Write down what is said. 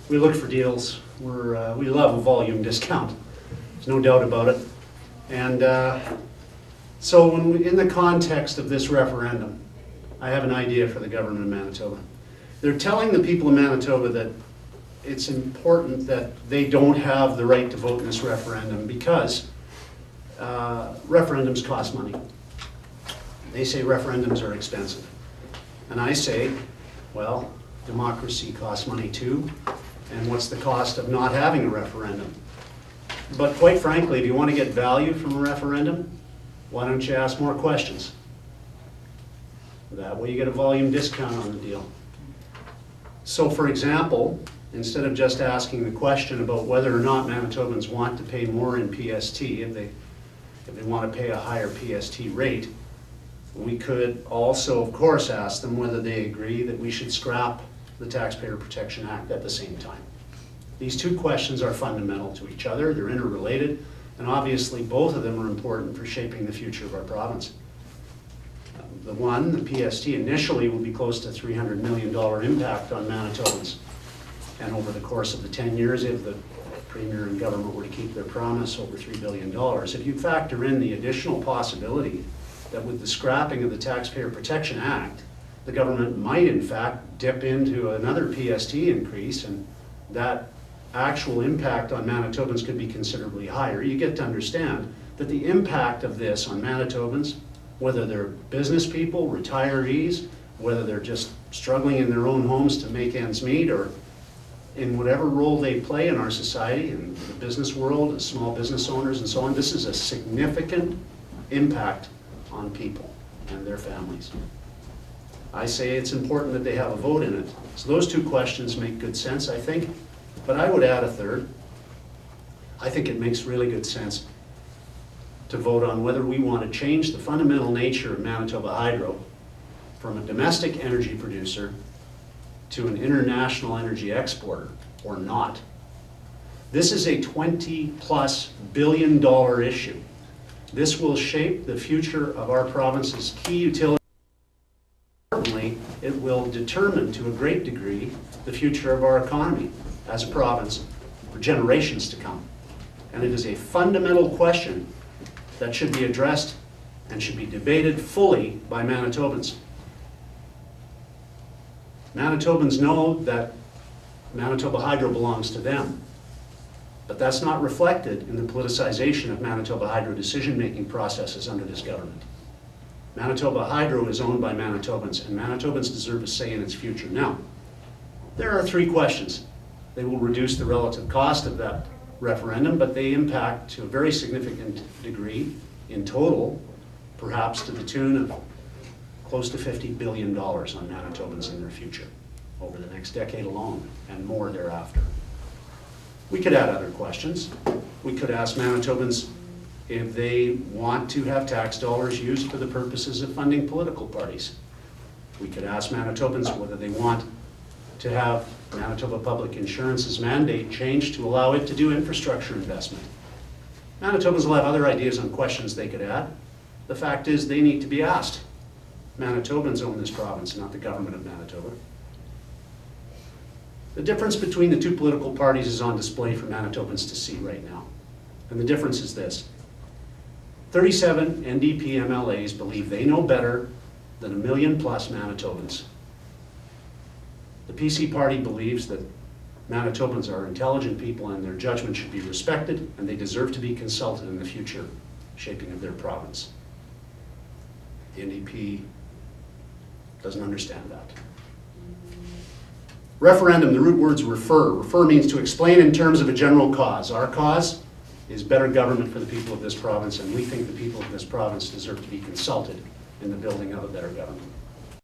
we look for deals. We love a volume discount. There's no doubt about it. And so in the context of this referendum, I have an idea for the government of Manitoba. They're telling the people of Manitoba that it's important that they don't have the right to vote in this referendum because referendums cost money. They say referendums are expensive. And I say, well, democracy costs money too, and what's the cost of not having a referendum? But quite frankly, if you want to get value from a referendum, why don't you ask more questions? That way you get a volume discount on the deal. So for example, instead of just asking the question about whether or not Manitobans want to pay more in PST, if they want to pay a higher PST rate, we could also, of course, ask them whether they agree that we should scrap the Taxpayer Protection Act at the same time. These two questions are fundamental to each other, they're interrelated, and obviously both of them are important for shaping the future of our province. The one, the PST, initially will be close to $300 million impact on Manitobans. And over the course of the 10 years, if the Premier and government were to keep their promise, over $3 billion. If you factor in the additional possibility that with the scrapping of the Taxpayer Protection Act, the government might in fact dip into another PST increase, and that actual impact on Manitobans could be considerably higher. You get to understand that the impact of this on Manitobans, whether they're business people, retirees, whether they're just struggling in their own homes to make ends meet, or in whatever role they play in our society, in the business world, as small business owners and so on, this is a significant impact on people and their families. I say it's important that they have a vote in it. So those two questions make good sense, I think. But I would add a third. I think it makes really good sense to vote on whether we want to change the fundamental nature of Manitoba Hydro from a domestic energy producer to an international energy exporter, or not. This is a $20+ billion issue. This will shape the future of our province's key utility. Importantly, it will determine to a great degree the future of our economy as a province for generations to come. And it is a fundamental question that should be addressed and should be debated fully by Manitobans. Manitobans know that Manitoba Hydro belongs to them, but that's not reflected in the politicization of Manitoba Hydro decision-making processes under this government. Manitoba Hydro is owned by Manitobans, and Manitobans deserve a say in its future. Now, there are three questions. They will reduce the relative cost of that referendum, but they impact to a very significant degree in total, perhaps to the tune of close to $50 billion on Manitobans in their future over the next decade alone, and more thereafter. We could add other questions. We could ask Manitobans if they want to have tax dollars used for the purposes of funding political parties. We could ask Manitobans whether they want to have Manitoba Public Insurance's mandate changed to allow it to do infrastructure investment. Manitobans will have other ideas on questions they could add. The fact is they need to be asked. Manitobans own this province, not the government of Manitoba. The difference between the two political parties is on display for Manitobans to see right now. And the difference is this. 37 NDP MLAs believe they know better than 1 million+ Manitobans. The PC party believes that Manitobans are intelligent people and their judgment should be respected, and they deserve to be consulted in the future shaping of their province. The NDP doesn't understand that. Referendum, the root words refer. Refer means to explain in terms of a general cause. Our cause is better government for the people of this province, and we think the people of this province deserve to be consulted in the building of a better government.